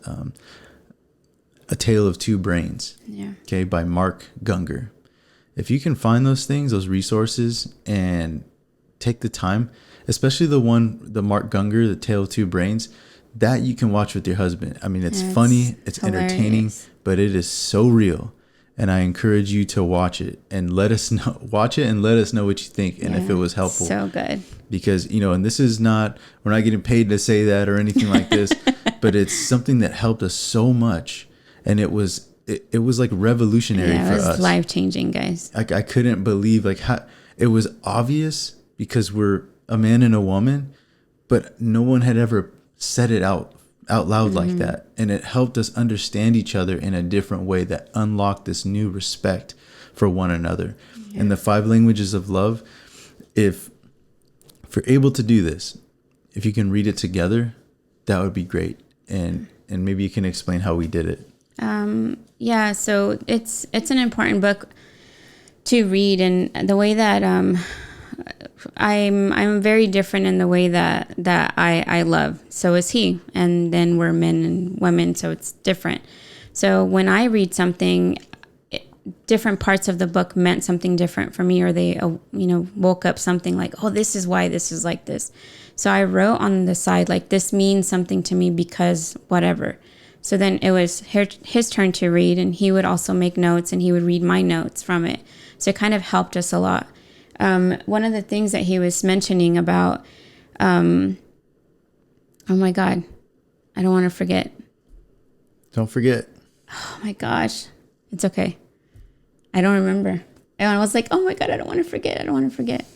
A Tale of Two Brains, okay, by Mark Gungor. If you can find those things, those resources, and take the time, especially the Mark Gungor, The Tale of Two Brains, that you can watch with your husband. I mean, it's funny, it's hilarious. Entertaining, but it is so real. And I encourage you to watch it and let us know. Watch it and let us know what you think and if it was helpful. So good. Because, and this is not, we're not getting paid to say that or anything like this, but it's something that helped us so much. And it was like revolutionary for us. It was life-changing, guys. I couldn't believe how it was obvious, because we're a man and a woman, but no one had ever said it out loud like that. And it helped us understand each other in a different way that unlocked this new respect for one another. And the 5 Languages of Love, if you're able to do this, if you can read it together, that would be great. And maybe you can explain how we did it. Yeah, so it's an important book to read, and the way that I'm very different in the way that I love. So is he. And then we're men and women, so it's different. So when I read something, different parts of the book meant something different for me, or they, woke up something like, oh, this is why this is like this. So I wrote on the side, like, this means something to me because whatever. So then it was his turn to read, and he would also make notes, and he would read my notes from it. So it kind of helped us a lot. One of the things that he was mentioning about, oh my God, I don't want to forget. Don't forget. Oh my gosh. It's okay. I don't remember. And I was like, oh my God, I don't want to forget.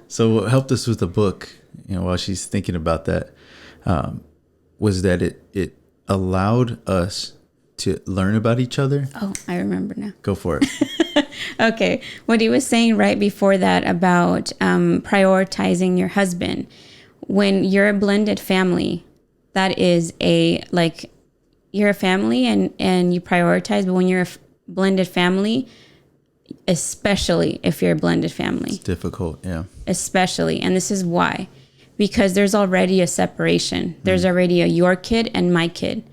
So what helped us with the book, while she's thinking about that, was that it allowed us to learn about each other. Oh, I remember now. Go for it. Okay. What he was saying right before that about prioritizing your husband. When you're a blended family, that is you're a family and you prioritize, but when you're a blended family, especially if you're a blended family. It's difficult, yeah. Especially. And this is why. Because there's already a separation. There's already your kid and my kid.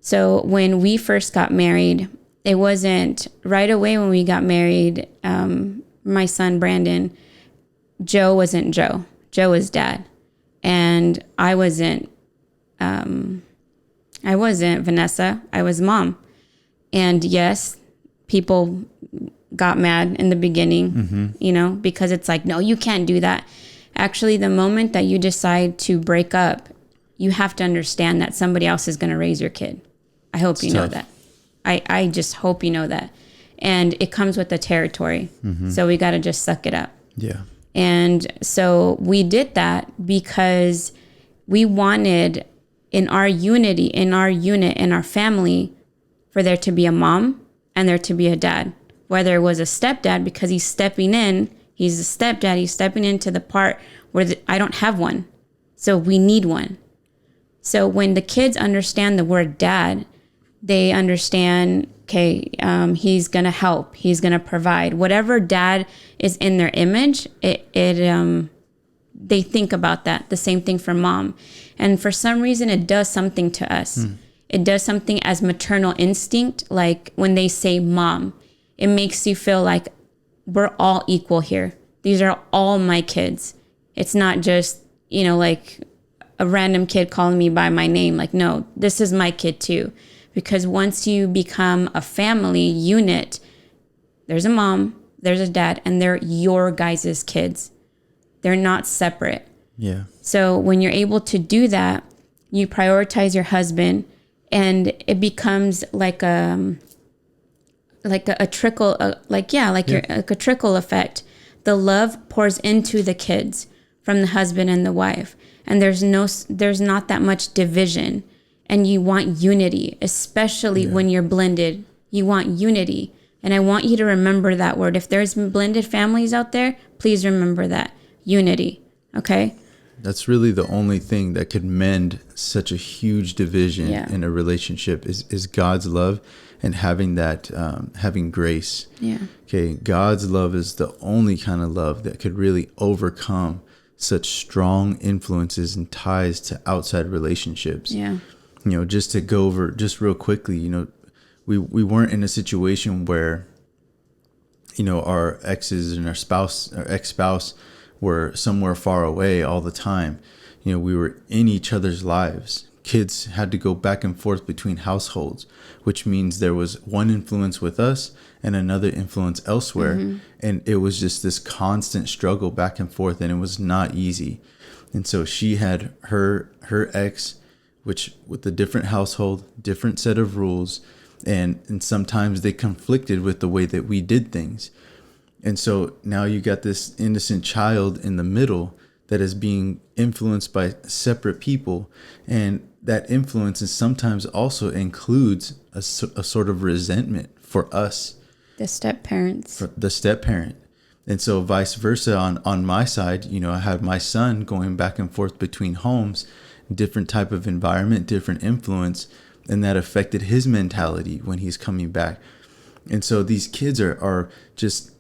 So when we first got married, it wasn't right away when we got married. My son, Brandon, Joe wasn't Joe. Joe was dad. And I wasn't Vanessa. I was mom. And yes, people got mad in the beginning, because it's like, no, you can't do that. Actually, the moment that you decide to break up, you have to understand that somebody else is going to raise your kid. I hope you know that. I just hope you know that. And it comes with the territory. So we got to just suck it up. Yeah. And so we did that because we wanted in our unity, in our unit, in our family, for there to be a mom and there to be a dad. Whether it was a stepdad because he's stepping in, he's a stepdad, he's stepping into the part where I don't have one. So we need one. So when the kids understand the word dad, they understand, okay, he's going to help. He's going to provide. Whatever dad is in their image, they think about that. The same thing for mom. And for some reason, it does something to us. It does something as maternal instinct. Like when they say mom, it makes you feel like we're all equal here. These are all my kids. It's not just, like a random kid calling me by my name. Like, no, this is my kid too. Because once you become a family unit, there's a mom, there's a dad, and they're your guys' kids. They're not separate. Yeah. So when you're able to do that, you prioritize your husband, and it becomes like a trickle, like a trickle effect. The love pours into the kids from the husband and the wife, and there's not that much division. And you want unity, especially when you're blended. You want unity. And I want you to remember that word. If there's blended families out there, please remember that. Unity. Okay? That's really the only thing that could mend such a huge division in a relationship is God's love and having that, having grace. Yeah. Okay. God's love is the only kind of love that could really overcome such strong influences and ties to outside relationships. Yeah. Just to go over just real quickly, we weren't in a situation where, our exes and our ex-spouse were somewhere far away all the time. We were in each other's lives. Kids had to go back and forth between households, which means there was one influence with us and another influence elsewhere. Mm-hmm. And it was just this constant struggle back and forth, and it was not easy. And so she had her ex, which with a different household, different set of rules, and sometimes they conflicted with the way that we did things. And so now you got this innocent child in the middle that is being influenced by separate people, and that influence is sometimes also includes a sort of resentment for us, the step parents, for the step parent. And so vice versa on my side, I had my son going back and forth between homes, different type of environment, different influence, and that affected his mentality when he's coming back. And so these kids are just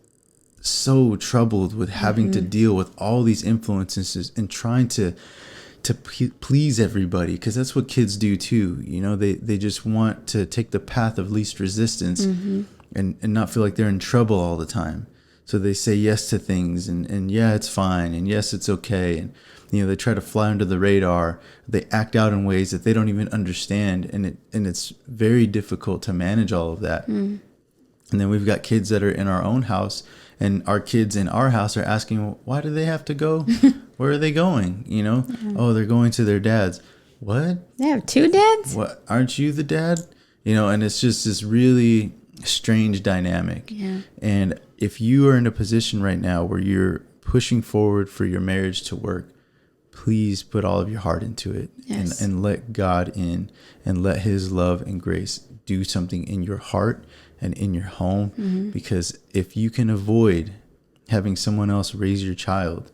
so troubled with having to deal with all these influences and trying to please everybody, because that's what kids do too. They just want to take the path of least resistance and not feel like they're in trouble all the time. So they say yes to things and yeah, it's fine, and yes, it's okay, and they try to fly under the radar. They act out in ways that they don't even understand, and it's very difficult to manage all of that. And then we've got kids that are in our own house, and our kids in our house are asking, well, why do they have to go? Where are they going? Oh, they're going to their dad's. What? They have two dads? What? Aren't you the dad? And it's just this really strange dynamic. Yeah. And if you are in a position right now where you're pushing forward for your marriage to work, please put all of your heart into it. Yes. and let God in, and let his love and grace do something in your heart and in your home. Because if you can avoid having someone else raise your child,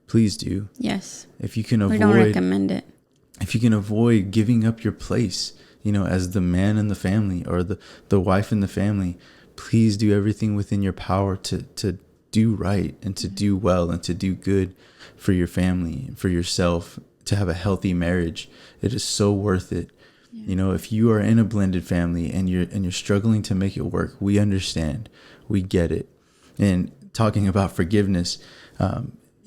please do. Yes. If you can avoid, we don't recommend it. If you can avoid giving up your place, as the man in the family or the wife in the family, please do everything within your power to do right and to do well and to do good for your family and for yourself, to have a healthy marriage. It is so worth it. Yeah. If you are in a blended family and you're struggling to make it work, we understand, we get it. And talking about forgiveness,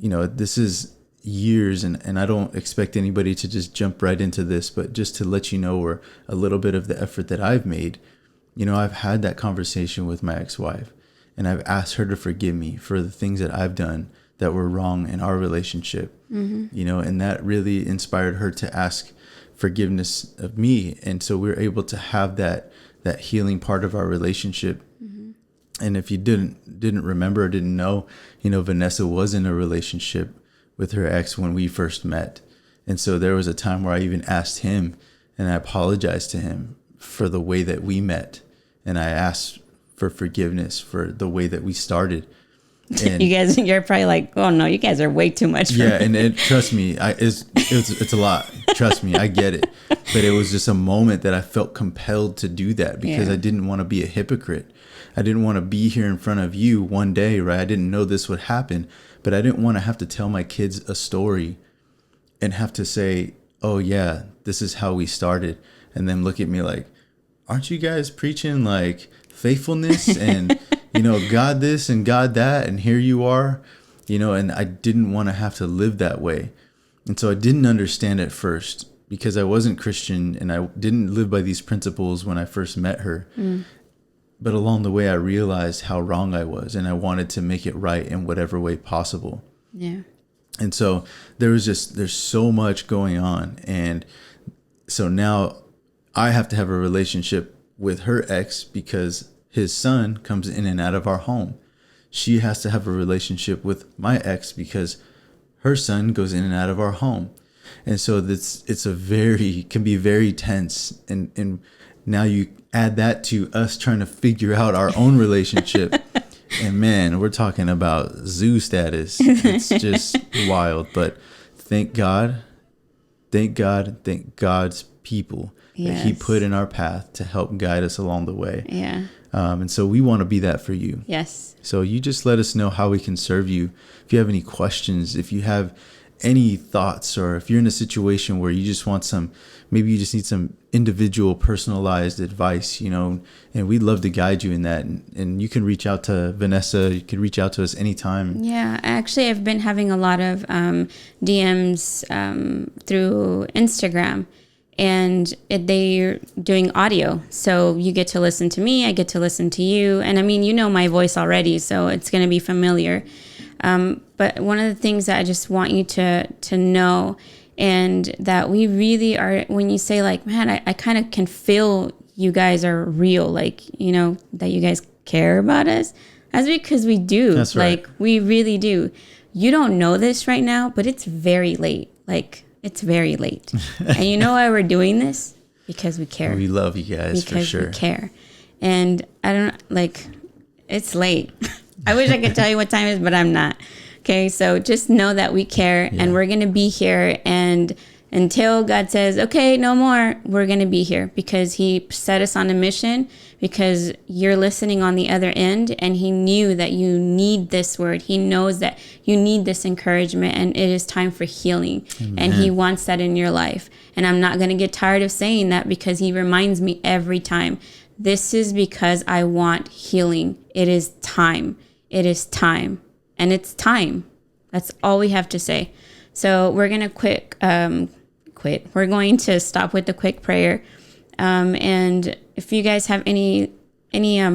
this is years, and I don't expect anybody to just jump right into this, but just to let you know, or a little bit of the effort that I've made. I've had that conversation with my ex-wife, and I've asked her to forgive me for the things that I've done that were wrong in our relationship. And that really inspired her to ask forgiveness of me. And so we're able to have that healing part of our relationship. And if you didn't remember or didn't know, Vanessa was in a relationship with her ex when we first met. And so there was a time where I even asked him, and I apologized to him for the way that we met. And I asked for forgiveness for the way that we started. And you're probably like, oh no, you guys are way too much for me. And trust me, it's a lot. Trust me, I get it. But it was just a moment that I felt compelled to do that because I didn't want to be a hypocrite. I didn't want to be here in front of you one day, right? I didn't know this would happen, but I didn't want to have to tell my kids a story and have to say, oh yeah, this is how we started. And then look at me like, aren't you guys preaching like faithfulness and, God this and God that, and here you are, and I didn't want to have to live that way. And so I didn't understand at first because I wasn't Christian and I didn't live by these principles when I first met her. But along the way, I realized how wrong I was, and I wanted to make it right in whatever way possible. Yeah. And so there's so much going on. And so now I have to have a relationship with her ex because his son comes in and out of our home. She has to have a relationship with my ex because her son goes in and out of our home. And so can be very tense. And now you add that to us trying to figure out our own relationship. And man, we're talking about zoo status. It's just wild. But thank God's people that he put in our path to help guide us along the way. Yeah. And so we want to be that for you. Yes. So you just let us know how we can serve you. If you have any questions, if you have any thoughts, or if you're in a situation where you just want maybe you just need some individual personalized advice, and we'd love to guide you in that. And you can reach out to Vanessa. You can reach out to us anytime. Yeah, actually, I've been having a lot of DMs through Instagram, and they're doing audio. So you get to listen to me, I get to listen to you. And I mean, you know my voice already, so it's going to be familiar. But one of the things that I just want you to know, and that we really are, when you say like, man, I kind of can feel you guys are real, like, that you guys care about us. That's because we do. That's right. Like, we really do. You don't know this right now, but it's very late. Like, it's very late. And you know why we're doing this? Because we care. We love you guys, for sure. Because we care. And it's late. I wish I could tell you what time it is, but I'm not. Okay, so just know that we care, and we're going to be here. And until God says, okay, no more, we're going to be here because he set us on a mission, because you're listening on the other end, and he knew that you need this word. He knows that you need this encouragement, and it is time for healing. Amen. And he wants that in your life. And I'm not going to get tired of saying that, because he reminds me every time. This is because I want healing. It is time. It is time. And it's time. That's all we have to say. So we're going to quit. We're going to stop with the quick prayer. And if you guys have any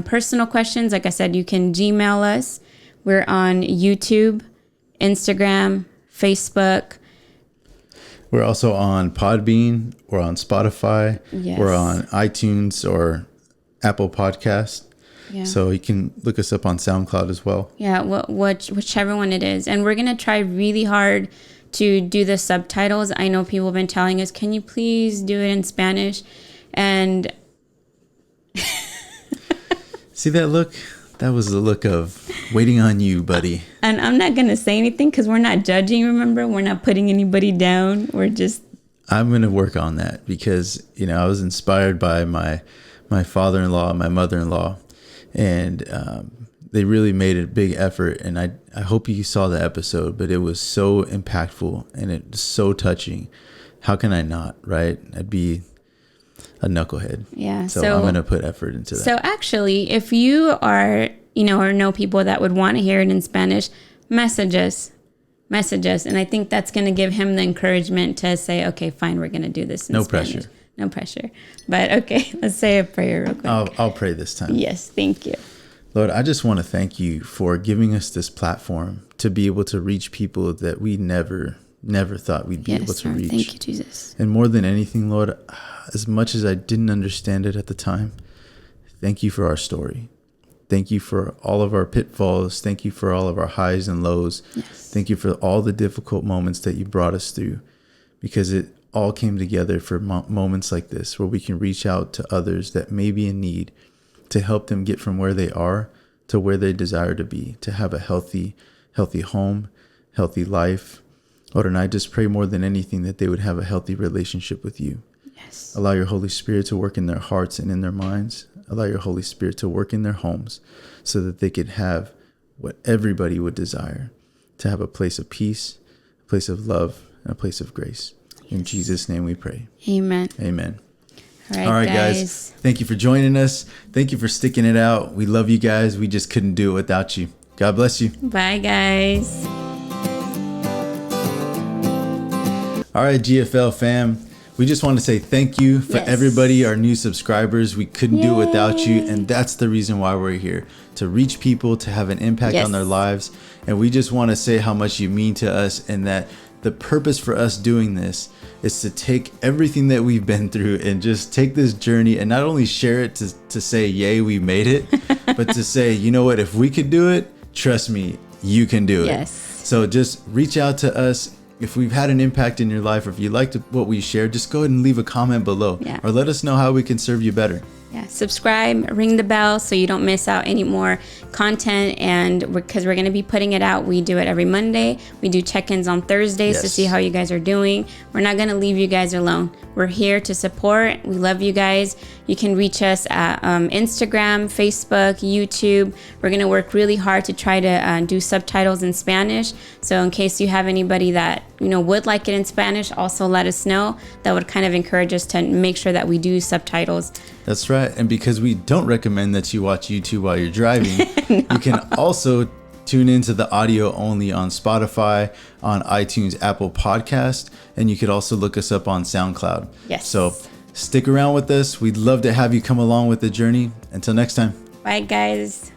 personal questions, like I said, you can Gmail us. We're on YouTube, Instagram, Facebook. We're also on Podbean. We're on Spotify. Yes. We're on iTunes or Apple Podcast. Yeah. So you can look us up on SoundCloud as well. Yeah, whichever one it is. And we're going to try really hard to do the subtitles. I know people have been telling us, can you please do it in Spanish? And see that look? That was the look of waiting on you, buddy. And I'm not going to say anything because we're not judging, remember? We're not putting anybody down. We're just... I'm going to work on that because, I was inspired by my father-in-law and my mother-in-law. And they really made a big effort. And I hope you saw the episode, but it was so impactful and it was so touching. How can I not, right? I'd be a knucklehead. Yeah. So I'm going to put effort into that. So actually, if you are, or know people that would want to hear it in Spanish, message us. And I think that's going to give him the encouragement to say, okay, fine, we're going to do this in Spanish. No pressure. But okay, let's say a prayer real quick. I'll pray this time. Yes, thank you. Lord, I just want to thank you for giving us this platform to be able to reach people that we never thought we'd be able to reach. Thank you, Jesus. And more than anything, Lord, as much as I didn't understand it at the time, thank you for our story. Thank you for all of our pitfalls. Thank you for all of our highs and lows. Yes. Thank you for all the difficult moments that you brought us through, because it all came together for moments like this where we can reach out to others that may be in need to help them get from where they are to where they desire to be, to have a healthy home, healthy life. Lord, and I just pray more than anything that they would have a healthy relationship with you. Yes. Allow your Holy Spirit to work in their hearts and in their minds. Allow your Holy Spirit to work in their homes so that they could have what everybody would desire, to have a place of peace, a place of love, and a place of grace. Yes. In Jesus' name we pray. Amen. Amen. All right, guys. Thank you for joining us. Thank you for sticking it out. We love you guys. We just couldn't do it without you. God bless you. Bye, guys. All right, GFL fam. We just want to say thank you for everybody, our new subscribers. We couldn't do it without you. And that's the reason why we're here, to reach people, to have an impact on their lives. And we just want to say how much you mean to us, and that the purpose for us doing this is to take everything that we've been through and just take this journey and not only share it to say, yay, we made it, but to say, you know what, if we could do it, trust me, you can do it. Yes. So just reach out to us. If we've had an impact in your life, or if you liked what we shared, just go ahead and leave a comment below, or let us know how we can serve you better. Yeah, subscribe, ring the bell so you don't miss out any more content. And because we're going to be putting it out, we do it every Monday. We do check-ins on Thursdays to see how you guys are doing. We're not going to leave you guys alone. We're here to support. We love you guys. You can reach us at Instagram, Facebook, YouTube. We're going to work really hard to try to do subtitles in Spanish. So in case you have anybody that would like it in Spanish, also let us know. That would kind of encourage us to make sure that we do subtitles. That's right. And because we don't recommend that you watch YouTube while you're driving, you can also tune into the audio only on Spotify, on iTunes, Apple Podcast, and you could also look us up on SoundCloud. Yes. So stick around with us. We'd love to have you come along with the journey. Until next time. Bye, guys.